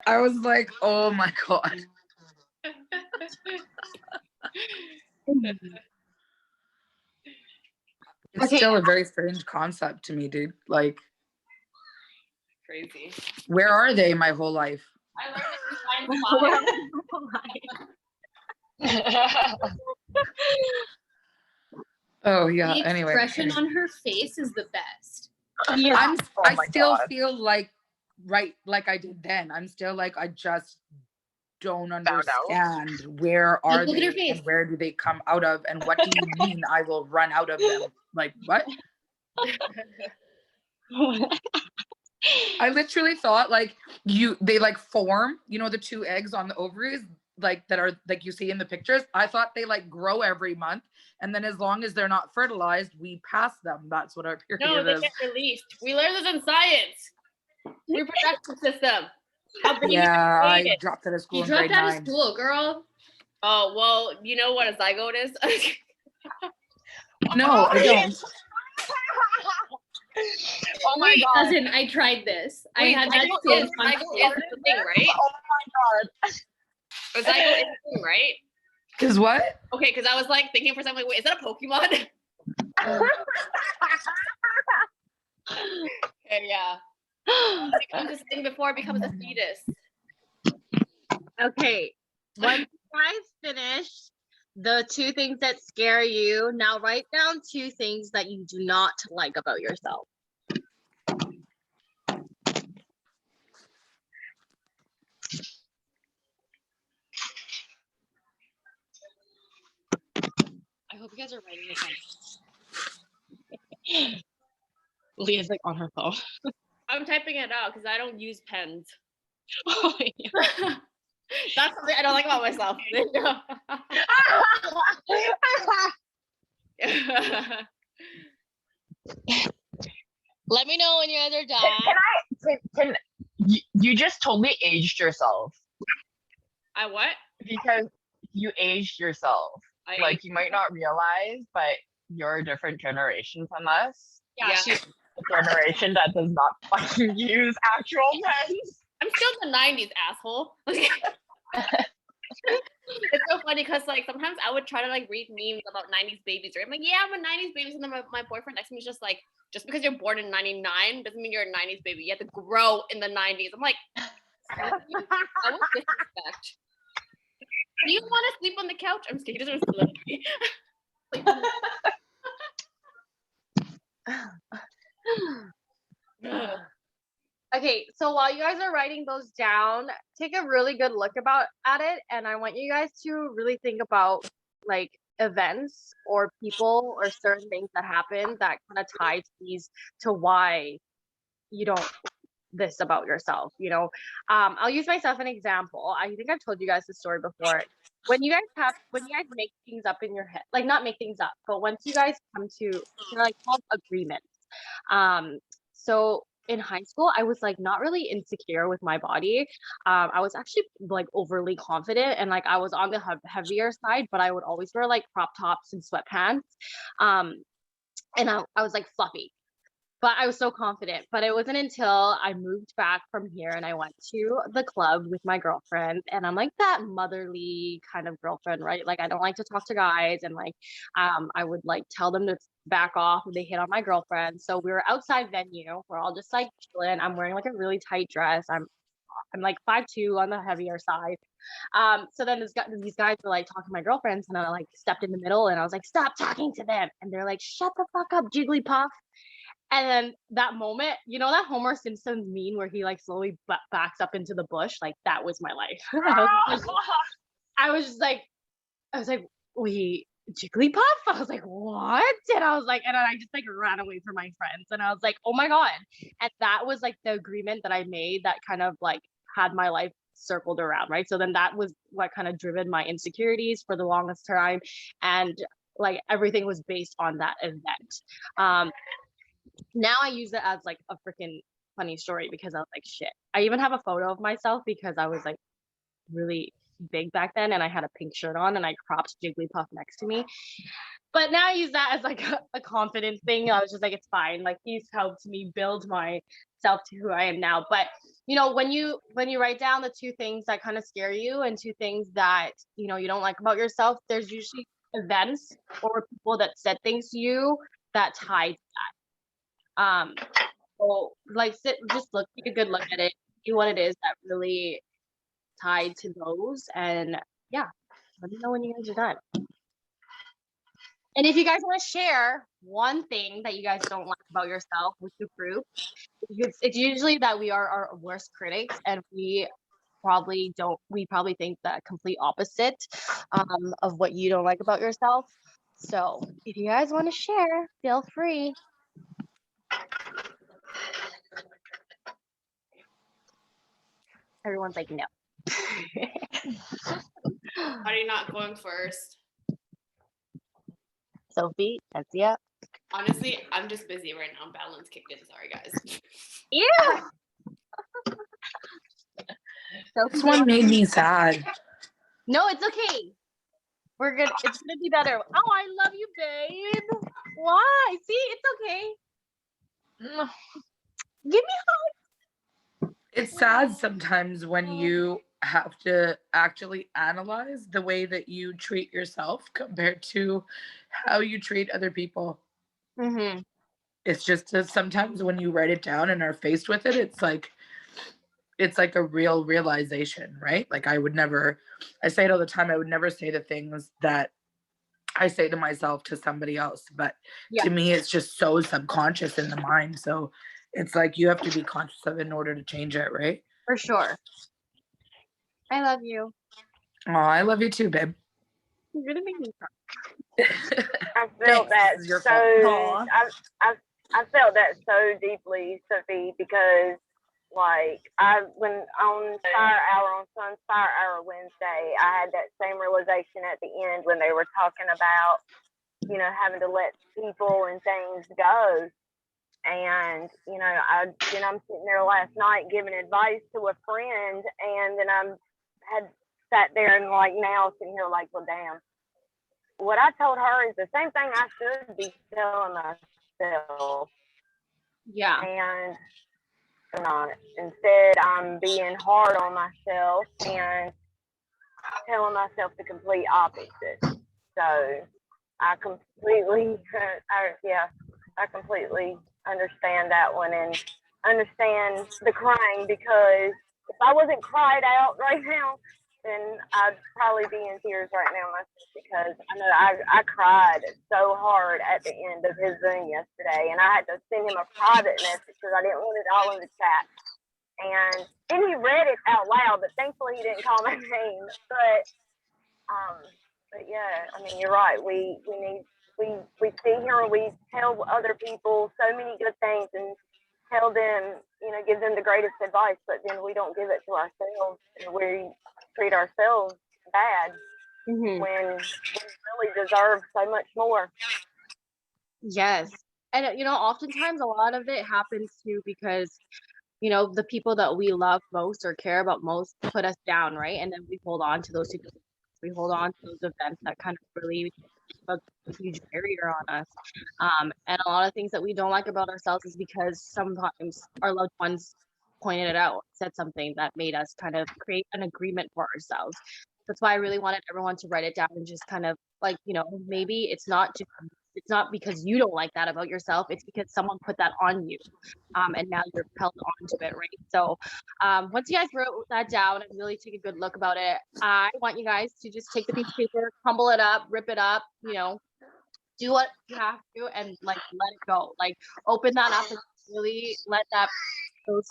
I was like, oh my God. It's still a very strange concept to me, dude. Like, crazy. Where are they my whole life? I learned it in Oh yeah. The Anyway, expression on her face is the best. Yeah. I still feel like like I did then. I'm still like I just don't understand where are Look at her they face. and where do they come out of and what do you mean I will run out of them? Like what? I literally thought like they like form, you know, the two eggs on the ovaries like that are like you see in the pictures. I thought they like grow every month and then as long as they're not fertilized, we pass them. That's what our period is. No, they get released. We learned this in science. Reproductive system. Yeah, I dropped out of school in grade 9. You dropped out of school, girl. Oh, well, you know what a zygote is? No, I don't. Oh my God. Cousin, I tried this. Wait, I had zygote is the thing, right? Oh my God. A zygote is the thing, right? Is what? Okay, because I was like thinking for something, like, wait, is that a Pokemon? Okay, yeah. It becomes this thing before it becomes a fetus. Okay, once you guys finish the 2 things that scare you, now write down 2 things that you do not like about yourself. I hope you guys are writing this down. Leah's like on her phone. I'm typing it out because I don't use pens. Oh, yeah. That's something I don't like about myself. Let me know when you guys are done. Can you just totally aged yourself? I what? Because you aged yourself. Like you might not realize, but you're a different generation from us. Yeah. She's a generation that does not fucking use actual pens. I'm still in the 90s, asshole. It's so funny because like sometimes I would try to like read memes about 90s babies, right? I'm like, yeah, I'm a 90s baby. And then my boyfriend next to me is just like, just because you're born in 99 doesn't mean you're a 90s baby. You have to grow in the 90s. I'm like, that was disrespect. Do you want to sleep on the couch? I'm scared. He doesn't want to sleep. Okay, so while you guys are writing those down, take a really good look at it, and I want you guys to really think about like events or people or certain things that happen that kind of tie to why you don't this about yourself, you know. I'll use myself an example. I think I've told you guys this story before. When you guys make things up in your head, like not make things up, but once you guys come to, they're like called agreements. So in high school, I was like not really insecure with my body. I was actually like overly confident and like I was on the heavier side, but I would always wear like crop tops and sweatpants. And I was like fluffy. But I was so confident. But it wasn't until I moved back from here and I went to the club with my girlfriend. And I'm like that motherly kind of girlfriend, right? Like I don't like to talk to guys. And like I would like tell them to back off when they hit on my girlfriend. So we were outside venue. We're all just like chilling. I'm wearing like a really tight dress. I'm like 5'2" on the heavier side. So then these guys were like talking to my girlfriends and I like stepped in the middle and I was like, stop talking to them. And they're like, shut the fuck up, Jigglypuff. And then that moment, you know, that Homer Simpson meme where he like slowly backs up into the bush, like that was my life. I was like, wait, Jigglypuff? I was like, what? And I was like, and I just like ran away from my friends and I was like, oh my God. And that was like the agreement that I made that kind of like had my life circled around, right? So then that was what kind of driven my insecurities for the longest time. And like everything was based on that event. Now I use it as like a freaking funny story because I was like, shit. I even have a photo of myself because I was like really big back then and I had a pink shirt on and I cropped Jigglypuff next to me. But now I use that as like a confidence thing. I was just like, it's fine. Like he's helped me build myself to who I am now. But you know, when you write down the 2 things that kind of scare you and 2 things that, you know, you don't like about yourself, there's usually events or people that said things to you that tie to that. So like just take a good look at it, see what it is that really tied to those, and yeah, let me know when you guys are done. And if you guys want to share one thing that you guys don't like about yourself with the group, it's usually that we are our worst critics, and we probably think the complete opposite of what you don't like about yourself. So if you guys want to share, feel free. Everyone's like, no. Why are you not going first? Sophie, that's yeah. Honestly, I'm just busy right now. Balance kicked in. Sorry, guys. Yeah. This one made me sad. No, it's okay. We're good. It's gonna be better. Oh, I love you, babe. Why? See, it's okay. Give me a hug. It's sad sometimes when you have to actually analyze the way that you treat yourself compared to how you treat other people. Mm-hmm. It's just that sometimes when you write it down and are faced with it, it's like a real realization, right? Like I say it all the time, I would never say the things that I say to myself to somebody else, but to me it's just so subconscious in the mind. So it's like you have to be conscious of it in order to change it, right? For sure. I love you. Oh, I love you too, babe. You're gonna make me cry. I felt that This is your so. fault. I felt that so deeply, Sophie, because like when on Fire Hour on Fire Hour Wednesday, I had that same realization at the end when they were talking about, you know, having to let people and things go. And you know, I'm sitting there last night giving advice to a friend, and then had sat there and like now sitting here like, well, damn. What I told her is the same thing I should be telling myself. Yeah. And not. Instead, I'm being hard on myself and telling myself the complete opposite. So I completely, I completely understand that one and understand the crying, because if I wasn't cried out right now, then I'd probably be in tears right now myself, because I know I cried so hard at the end of his Zoom yesterday, and I had to send him a private message because I didn't want it all in the chat. And then he read it out loud, but thankfully he didn't call my name. But yeah, I mean, you're right. We sit here and we tell other people so many good things and tell them, you know, give them the greatest advice, but then we don't give it to ourselves, and we treat ourselves bad when we really deserve so much more. Yes. And you know, oftentimes a lot of it happens too because, you know, the people that we love most or care about most put us down, right? And then we hold on to those situations. We hold on to those events that kind of really a huge barrier on us. And a lot of things that we don't like about ourselves is because sometimes our loved ones pointed it out, said something that made us kind of create an agreement for ourselves. That's why I really wanted everyone to write it down and just kind of like, you know, maybe it's not because you don't like that about yourself. It's because someone put that on you. And now you're held onto it, right? So once you guys wrote that down and really take a good look about it, I want you guys to just take the piece of paper, crumble it up, rip it up, you know, do what you have to and like let it go. Like open that up and really let those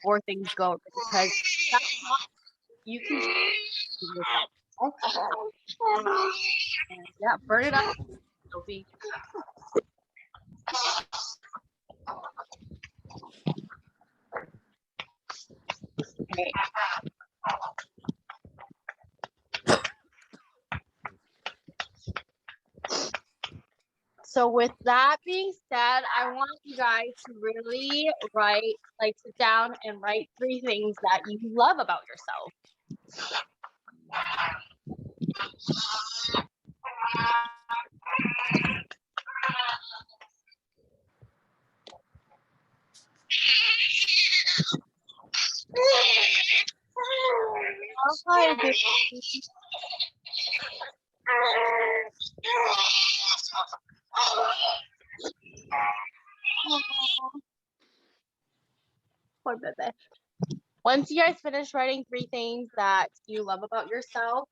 4 things go, because that's not, you can change yourself. Yeah, burn it up, Sophie. Okay. So with that being said, I want you guys to really sit down and write 3 things that you love about yourself. Hi, baby. Poor baby. Once you guys finish writing 3 things that you love about yourself,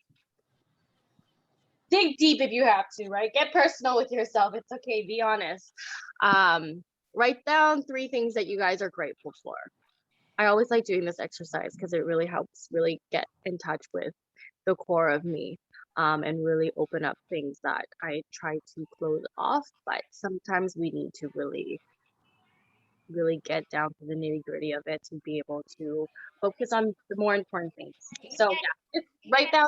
dig deep if you have to, right? Get personal with yourself. It's okay, be honest. Write down 3 things that you guys are grateful for. I always like doing this exercise because it really helps really get in touch with the core of me, and really open up things that I try to close off. But sometimes we need to really get down to the nitty gritty of it to be able to focus on the more important things. So yeah, just write down.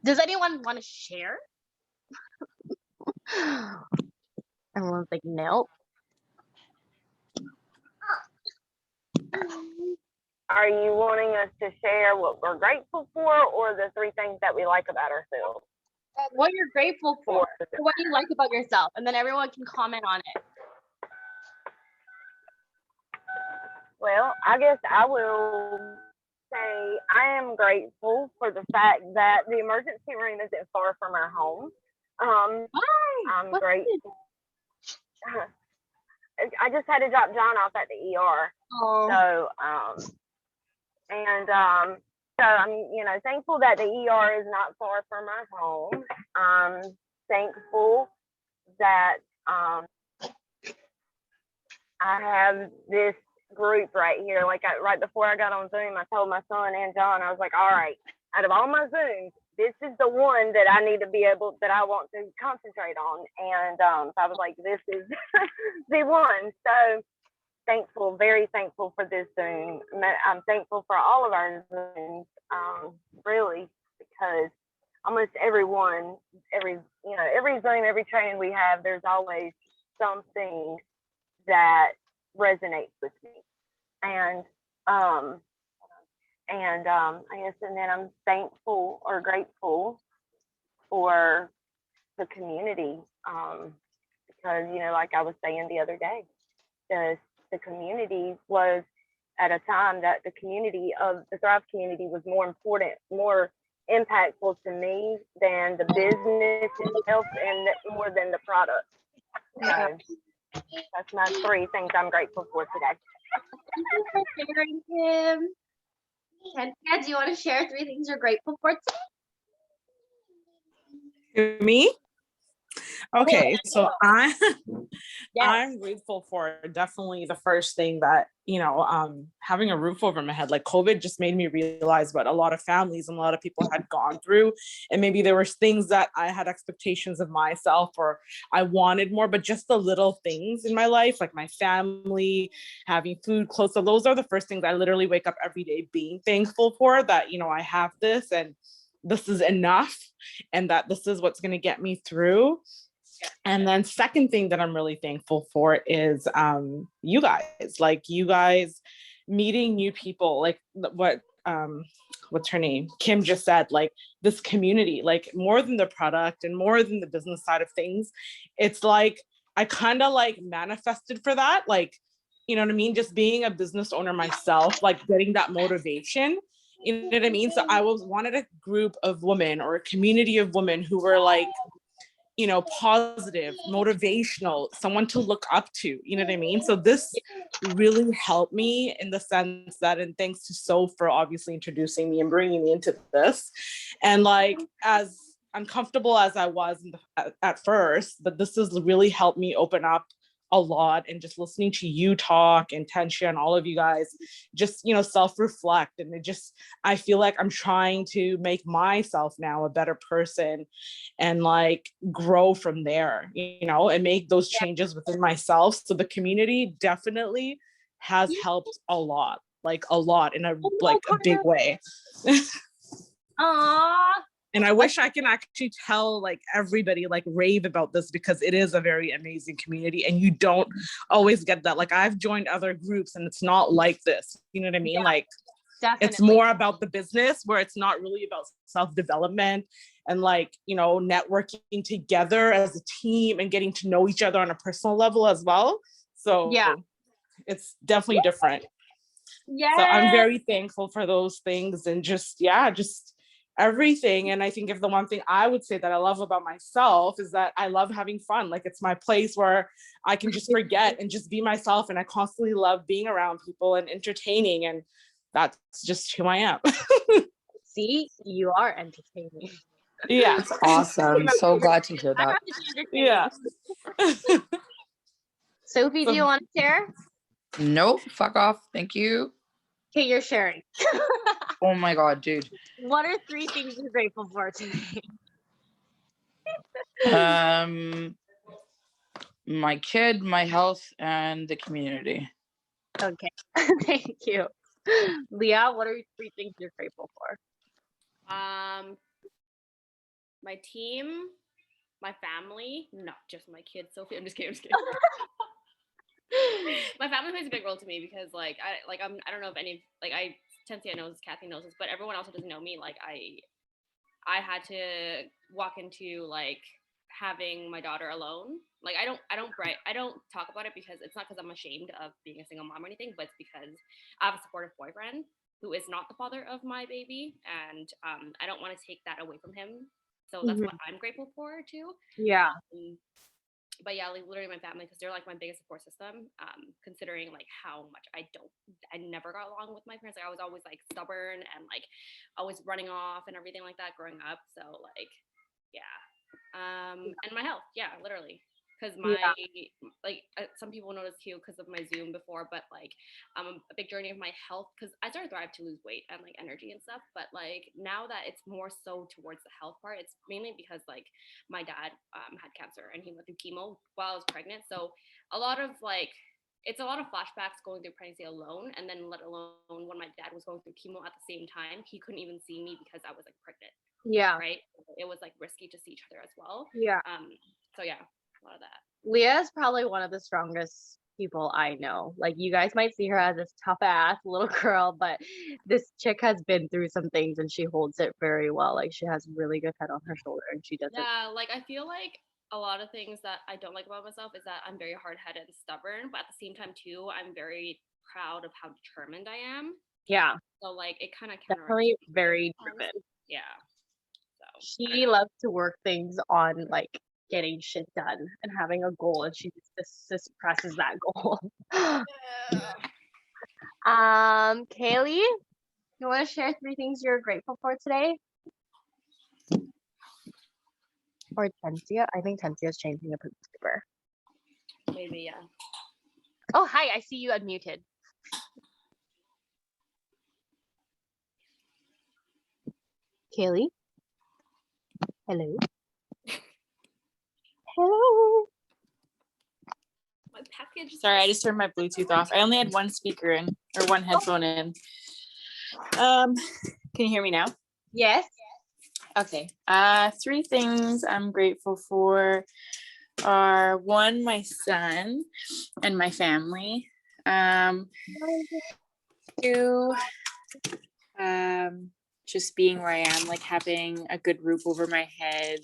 Does anyone want to share? Everyone's like, nope. Are you wanting us to share what we're grateful for, or the 3 things that we like about ourselves? What you're grateful for, what you like about yourself, and then everyone can comment on it. Well, I guess I will say I am grateful for the fact that the emergency room isn't far from our home. I'm grateful. I just had to drop John off at the ER. Oh. So, so I'm, thankful that the ER is not far from my home. I'm thankful that I have this group right here. Like right before I got on Zoom, I told my son and John, I was like, all right, out of all my Zooms, this is the one that I need to be able, that I want to concentrate on. And so I was like, this is the one. So thankful, very thankful for this Zoom. I'm thankful for all of our Zooms, really, because almost every Zoom, every training we have, there's always something that resonates with me. And I guess, and then I'm thankful or grateful for the community, because, like I was saying the other day, the community was at a time that the community of the Thrive community was more important, more impactful to me than the business itself and more than the product. So that's my 3 things I'm grateful for today. Thank you for sharing, Kim. Kentia, do you want to share 3 things you're grateful for today? Me? Okay, so Yes. I'm grateful for definitely the first thing that, having a roof over my head. Like COVID just made me realize what a lot of families and a lot of people had gone through. And maybe there were things that I had expectations of myself or I wanted more, but just the little things in my life, like my family, having food, clothes. So those are the first things I literally wake up every day being thankful for, that, I have this and this is enough and that this is what's going to get me through. And then second thing that I'm really thankful for is you guys meeting new people, like what's her name? Kim just said, like this community, like more than the product and more than the business side of things. It's like, I kind of like manifested for that. Like, you know what I mean? Just being a business owner myself, like getting that motivation. You know what I mean? So I wanted a group of women or a community of women who were like, positive, motivational, someone to look up to, you know what I mean? So this really helped me in the sense that, and thanks to So for obviously introducing me and bringing me into this. And like, as uncomfortable as I was at first, but this has really helped me open up a lot, and just listening to you talk and Tensha and all of you guys just self-reflect, and I feel like I'm trying to make myself now a better person and like grow from there, and make those changes within myself. So the community definitely has helped a lot in a big way. Aww. And I wish I can actually tell like everybody, like rave about this, because it is a very amazing community and you don't always get that. Like I've joined other groups and it's not like this, you know what I mean? Yeah, like definitely. It's more about the business, where it's not really about self-development and like, you know, networking together as a team and getting to know each other on a personal level as well. So Yeah. it's definitely different. Yeah. So I'm very thankful for those things and just everything. And I think if the one thing I would say that I love about myself is that I love having fun. Like it's my place where I can just forget and just be myself. And I constantly love being around people and entertaining. And that's just who I am. See, you are entertaining. Yeah. That's awesome. So glad to hear I that. have to be entertaining. Yeah. Sophie, do you want to share? Nope. Fuck off. Thank you. Okay, you're sharing. Oh my God, dude. What are 3 things you're grateful for today? My kid, my health, and the community. Okay, thank you. Leah, what are 3 things you're grateful for? My team, my family, not just my kids, Sophie. I'm just kidding. My family plays a big role to me because like I don't know if any like Tensia knows this, Kathy knows this, but everyone else who doesn't know me, like I had to walk into like having my daughter alone. Like I don't talk about it because it's not because I'm ashamed of being a single mom or anything, but it's because I have a supportive boyfriend who is not the father of my baby, and I don't want to take that away from him. So that's what I'm grateful for too. Yeah. But yeah, like literally my family, because they're like my biggest support system. Considering like how much I never got along with my parents. Like I was always like stubborn and like always running off and everything like that growing up. So like, yeah. And my health, yeah, literally. Because some people notice too because of my Zoom before, but like a big journey of my health, because I started Thrive to lose weight and like energy and stuff, but like now that it's more so towards the health part, it's mainly because like my dad had cancer and he went through chemo while I was pregnant, so a lot of like it's a lot of flashbacks going through pregnancy alone, and then let alone when my dad was going through chemo at the same time, he couldn't even see me because I was like pregnant. Yeah. Right, it was like risky to see each other as well. Yeah. So yeah, a lot of that. Leah is probably one of the strongest people I know. Like you guys might see her as this tough ass little girl, but this chick has been through some things and she holds it very well. Like she has really good head on her shoulder and she does it. Yeah, like I feel like a lot of things that I don't like about myself is that I'm very hard-headed and stubborn, but at the same time too, I'm very proud of how determined I am. Yeah. So like it kind of definitely very driven. Yeah. So she loves to work things on like getting shit done and having a goal, and she just presses that goal. Kaylee, you want to share 3 things you're grateful for today? Or Tensia? I think Tensia's changing a paper. Maybe, yeah. Oh, hi, I see you unmuted. Kaylee? Hello? Hello? My package. Sorry, I just turned my Bluetooth off. I only had one speaker in, or one headphone in. Can you hear me now? Yes. Okay. 3 things I'm grateful for are 1, my son and my family. 2, just being where I am, like having a good roof over my head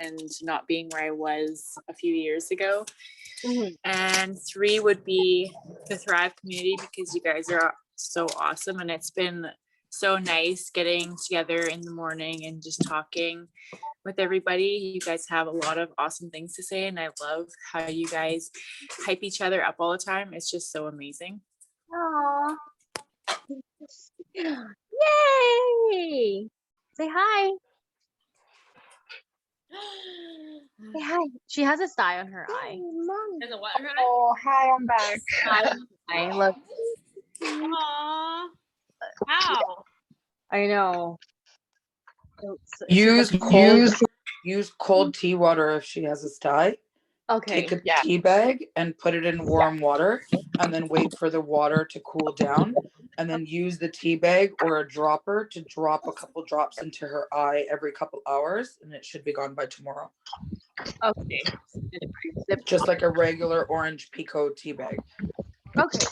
and not being where I was a few years ago. And 3 would be the Thrive community, because you guys are so awesome, and it's been so nice getting together in the morning and just talking with everybody. You guys have a lot of awesome things to say, and I love how you guys hype each other up all the time. It's just so amazing. Aww. Yay! Say hi. Say hi. She has a sty on her eye. There's a what? Oh, hi, I'm back. Hi, look. Aww. How? I know. Use cold tea water if she has a sty. Okay. Take a tea bag and put it in warm water, and then wait for the water to cool down, and then use the tea bag or a dropper to drop a couple drops into her eye every couple hours, and it should be gone by tomorrow. Okay. Just like a regular orange Pico tea bag. Okay.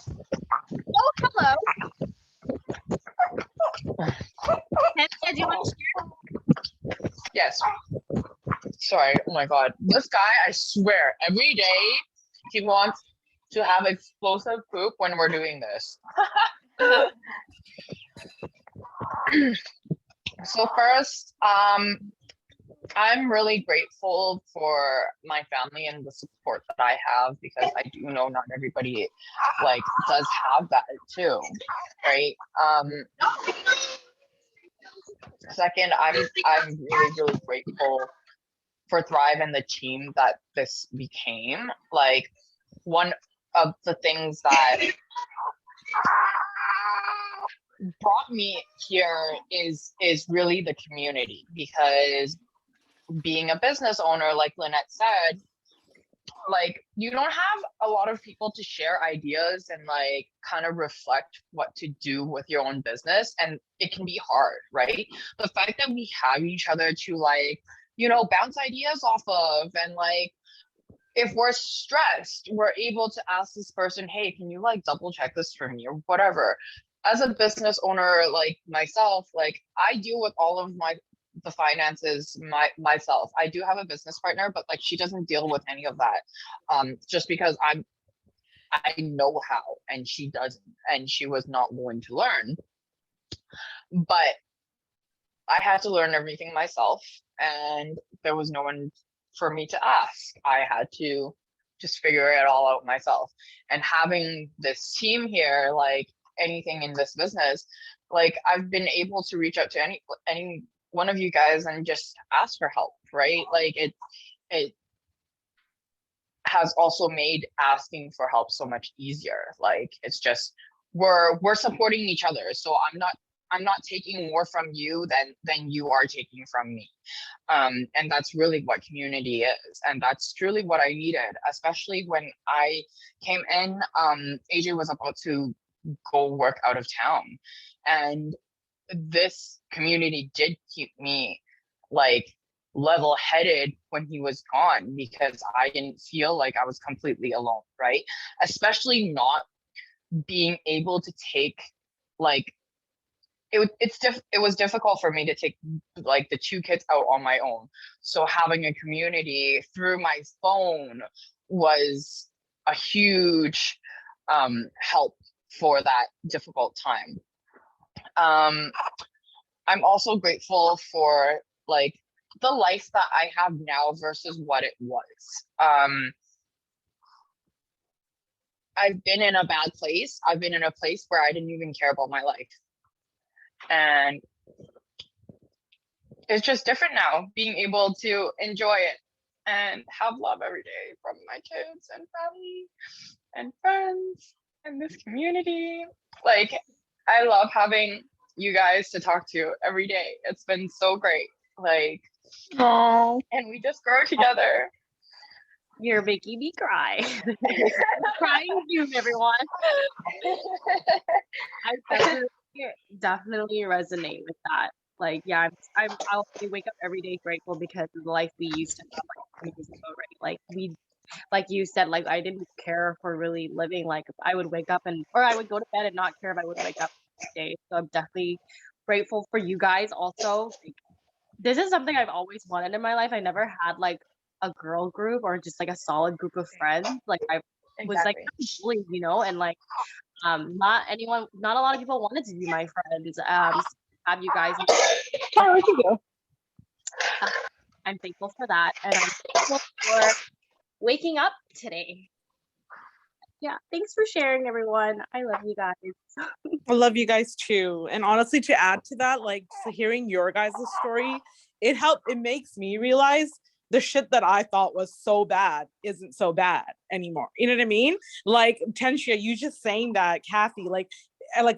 Oh, hello. Tensia, do you want to share? Yes. Sorry. Oh my God. This guy, I swear, every day he wants to have explosive poop when we're doing this. So first, I'm really grateful for my family and the support that I have, because I do know not everybody like does have that too, right? Second, I'm really grateful for Thrive and the team that this became. Like, one of the things that brought me here is really the community, because being a business owner, like Lynette said, like, you don't have a lot of people to share ideas and like kind of reflect what to do with your own business, and it can be hard, right? The fact that we have each other to like, you know, bounce ideas off of, and like, if we're stressed, we're able to ask this person, hey, can you like double check this for me or whatever. As a business owner like myself, like, I deal with all of the finances myself. I do have a business partner, but like, she doesn't deal with any of that, just because I know how, and she doesn't, and she was not willing to learn. But I had to learn everything myself, and there was no one for me to ask. I had to just figure it all out myself. And having this team here, like, anything in this business, like, I've been able to reach out to any one of you guys and just ask for help, right? Like, it has also made asking for help so much easier. Like, it's just, we're supporting each other. So I'm not taking more from you than you are taking from me. And that's really what community is. And that's truly what I needed, especially when I came in. AJ was about to go work out of town, and this community did keep me like level-headed when he was gone, because I didn't feel like I was completely alone, right? Especially not being able to take, like, it was difficult for me to take like the two kids out on my own. So having a community through my phone was a huge help for that difficult time. I'm also grateful for like the life that I have now versus what it was. I've been in a bad place. I've been in a place where I didn't even care about my life. And it's just different now, being able to enjoy it and have love every day from my kids and family and friends and this community. Like, I love having you guys to talk to every day. It's been so great. Like, Oh, and we just grow together. you're making me cry. Crying June, everyone. I definitely resonate with that. Like, yeah, I'll wake up every day grateful because of the life we used to have like years ago, right? Like you said, like, I didn't care for really living. Like, I would wake up or I would go to bed and not care if I would wake up every day. So I'm definitely grateful for you guys also. Like, this is something I've always wanted in my life. I never had like a girl group or just like a solid group of friends. Like, I was like bullied, you know, and like not a lot of people wanted to be my friends. Have you guys? I'm thankful for that, and I'm thankful for waking up today. Yeah, thanks for sharing, everyone. I love you guys. I love you guys too. And honestly, to add to that, like, hearing your guys' story, it makes me realize the shit that I thought was so bad isn't so bad anymore. You know what I mean? Like, Tensia, you just saying that, Kathy, like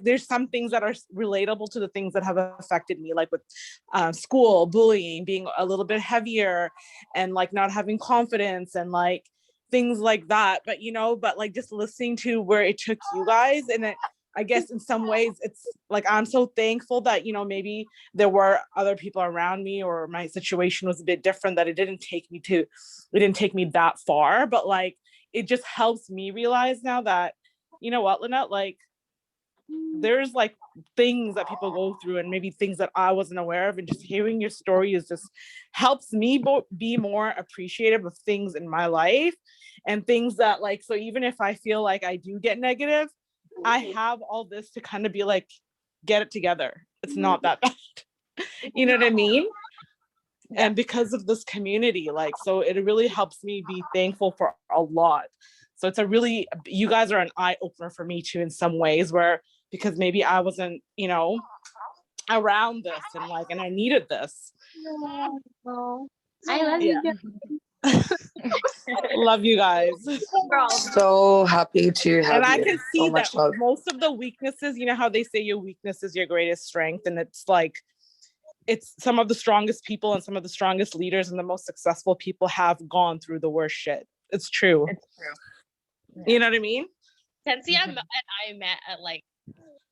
there's some things that are relatable to the things that have affected me, like with school, bullying, being a little bit heavier, and like not having confidence, and like things like that. But like just listening to where it took you guys, and I guess in some ways it's like, I'm so thankful that, maybe there were other people around me, or my situation was a bit different, that it didn't take me that far. But like, it just helps me realize now that, you know what, Lynette, like, there's like things that people go through and maybe things that I wasn't aware of, and just hearing your story is just helps me be more appreciative of things in my life and things that like, so even if I feel like I do get negative, I have all this to kind of be like, get it together. It's not that bad. You know what I mean? And because of this community, like, so it really helps me be thankful for a lot. So it's a really, you guys are an eye opener for me too in some ways, where because maybe I wasn't, you know, around this and like, and I needed this. I love you. Love you guys. So happy to have And I you. can see So that much love. most of the weaknesses, you know how they say your weakness is your greatest strength, and it's like, it's some of the strongest people and some of the strongest leaders and the most successful people have gone through the worst shit. It's true. It's true. You know what I mean? Tensia and I met at like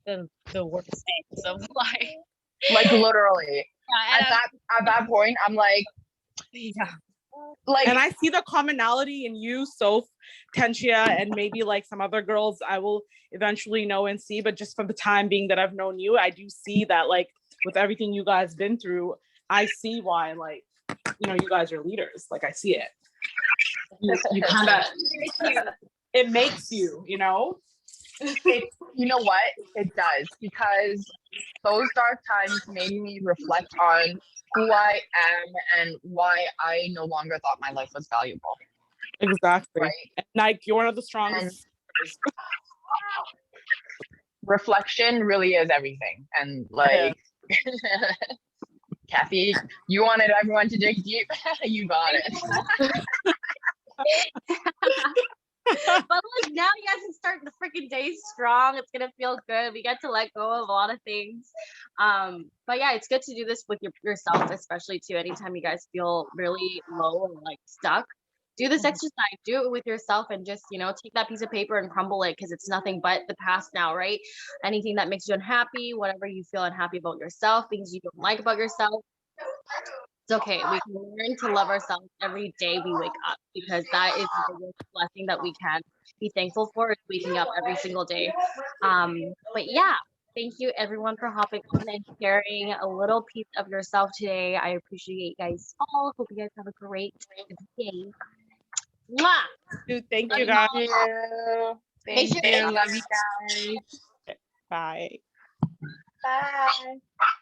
the worst days of life. Like literally. Yeah, At that point, I'm like, like, and I see the commonality in you, Soph, Tensia, and maybe like some other girls I will eventually know and see. But just for the time being that I've known you, I do see that like with everything you guys been through, I see why, like, you know, you guys are leaders. Like I see it. You kind of, it makes you, you know? you know what? It does, because those dark times made me reflect on who I am and why I no longer thought my life was valuable. Exactly. Right. And like you're one of the strongest. Reflection really is everything. And like, Kathy, you wanted everyone to dig deep. You got it. But like now you guys can start the freaking day strong. It's gonna feel good. We get to let go of a lot of things. But yeah, it's good to do this with yourself, especially too. Anytime you guys feel really low or like stuck, do this exercise. Do it with yourself and just, you know, take that piece of paper and crumble it, because it's nothing but the past now, right? Anything that makes you unhappy, whatever you feel unhappy about yourself, things you don't like about yourself, it's okay. We can learn to love ourselves every day we wake up, because that is the biggest blessing that we can be thankful for, is waking up every single day. But yeah, thank you everyone for hopping on and sharing a little piece of yourself today. I appreciate you guys all. Hope you guys have a great day. Mwah! Dude, thank you guys. Thank you. Love you guys. Bye. Bye.